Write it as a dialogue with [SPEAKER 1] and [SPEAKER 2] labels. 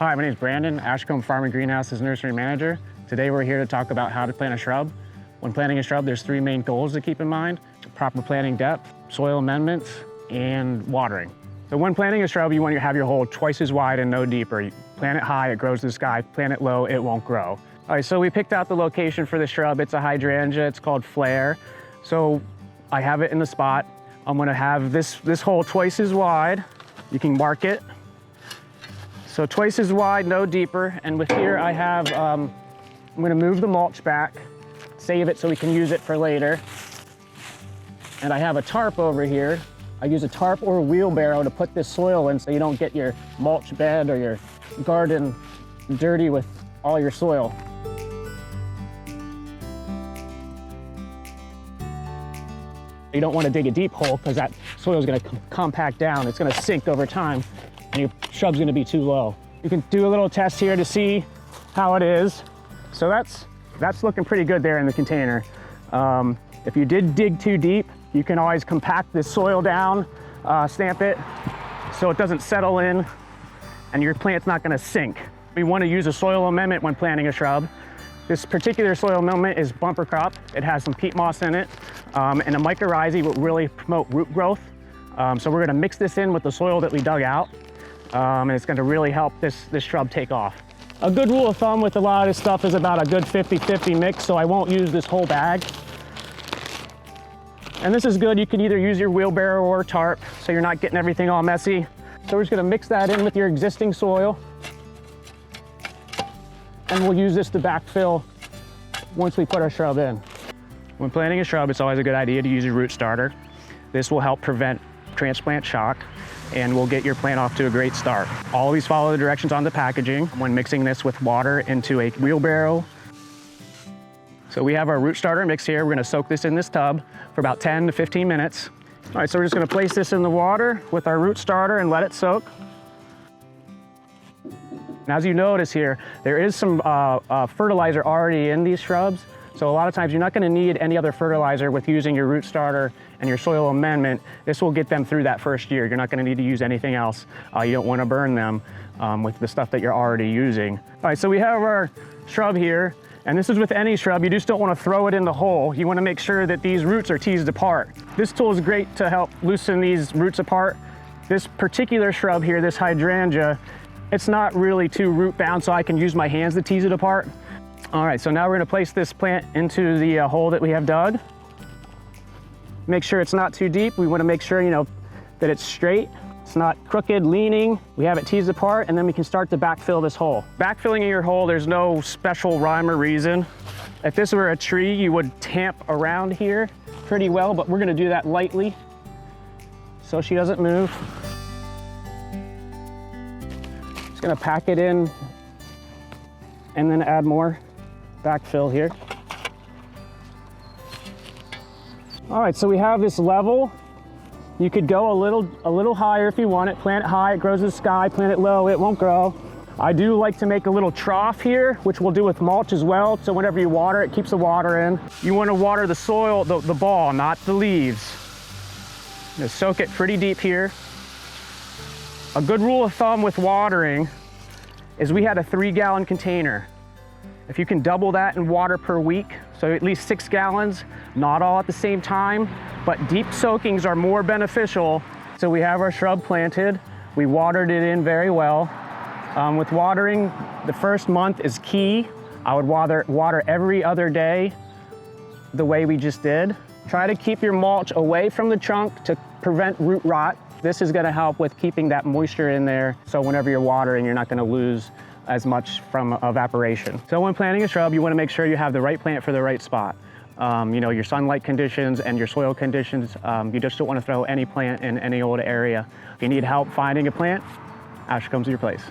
[SPEAKER 1] Hi, my name is Brandon, Ashcombe Farm and Greenhouse's nursery manager. Today we're here to talk about how to plant a shrub. When planting a shrub, there's three main goals to keep in mind: proper planting depth, soil amendments, and watering. So when planting a shrub, you want to have your hole twice as wide and no deeper. You plant it high, it grows to the sky. Plant it low, it won't grow. All right, so we picked out the location for the shrub. It's a hydrangea, it's called flare. So I have it in the spot. I'm gonna have this hole twice as wide. You can mark it. So twice as wide, no deeper. And with here I have, I'm gonna move the mulch back, save it so we can use it for later. And I have a tarp over here. I use a tarp or a wheelbarrow to put this soil in so you don't get your mulch bed or your garden dirty with all your soil. You don't want to dig a deep hole because that soil is going to compact down. It's going to sink over time and your shrub's going to be too low. You can do a little test here to see how it is. So that's looking pretty good there in the container. If you did dig too deep, you can always compact this soil down, stamp it so it doesn't settle in and your plant's not going to sink. We want to use a soil amendment when planting a shrub. This particular soil amendment is bumper crop. It has some peat moss in it, and a mycorrhizae will really promote root growth. So we're going to mix this in with the soil that we dug out, and it's going to really help this shrub take off. A good rule of thumb with a lot of this stuff is about a good 50-50 mix, so I won't use this whole bag. And this is good. You can either use your wheelbarrow or tarp, so you're not getting everything all messy. So we're just going to mix that in with your existing soil. And we'll use this to backfill once we put our shrub in. When planting a shrub, it's always a good idea to use a root starter. This will help prevent transplant shock and will get your plant off to a great start. Always follow the directions on the packaging when mixing this with water into a wheelbarrow. So we have our root starter mix here. We're gonna soak this in this tub for about 10 to 15 minutes. All right, so we're just gonna place this in the water with our root starter and let it soak. And as you notice here, there is some fertilizer already in these shrubs. So a lot of times you're not going to need any other fertilizer with using your root starter and your soil amendment. This will get them through that first year. You're not going to need to use anything else. You don't want to burn them with the stuff that you're already using. All right, so we have our shrub here, and this is with any shrub. You just don't want to throw it in the hole. You want to make sure that these roots are teased apart. This tool is great to help loosen these roots apart. This particular shrub here, this hydrangea, it's not really too root bound, so I can use my hands to tease it apart. All right, so now we're gonna place this plant into the hole that we have dug. Make sure it's not too deep. We wanna make sure, that it's straight. It's not crooked, leaning. We have it teased apart, and then we can start to backfill this hole. Backfilling in your hole, there's no special rhyme or reason. If this were a tree, you would tamp around here pretty well, but we're gonna do that lightly so she doesn't move. Gonna pack it in and then add more backfill here. All right, so we have this level. You could go a little higher if you want it. Plant it high, it grows to the sky. Plant it low, it won't grow. I do like to make a little trough here, which we'll do with mulch as well. So whenever you water, it keeps the water in. You want to water the soil, the ball, not the leaves. Just soak it pretty deep here. A good rule of thumb with watering is we had a 3-gallon container. If you can double that in water per week, so at least 6 gallons, not all at the same time, but deep soakings are more beneficial. So we have our shrub planted. We watered it in very well. With watering, the first month is key. I would water every other day the way we just did. Try to keep your mulch away from the trunk to prevent root rot. This is going to help with keeping that moisture in there, so whenever you're watering, you're not going to lose as much from evaporation. So when planting a shrub, you want to make sure you have the right plant for the right spot. Your sunlight conditions and your soil conditions. You just don't want to throw any plant in any old area. If you need help finding a plant, Ashcombe's your place.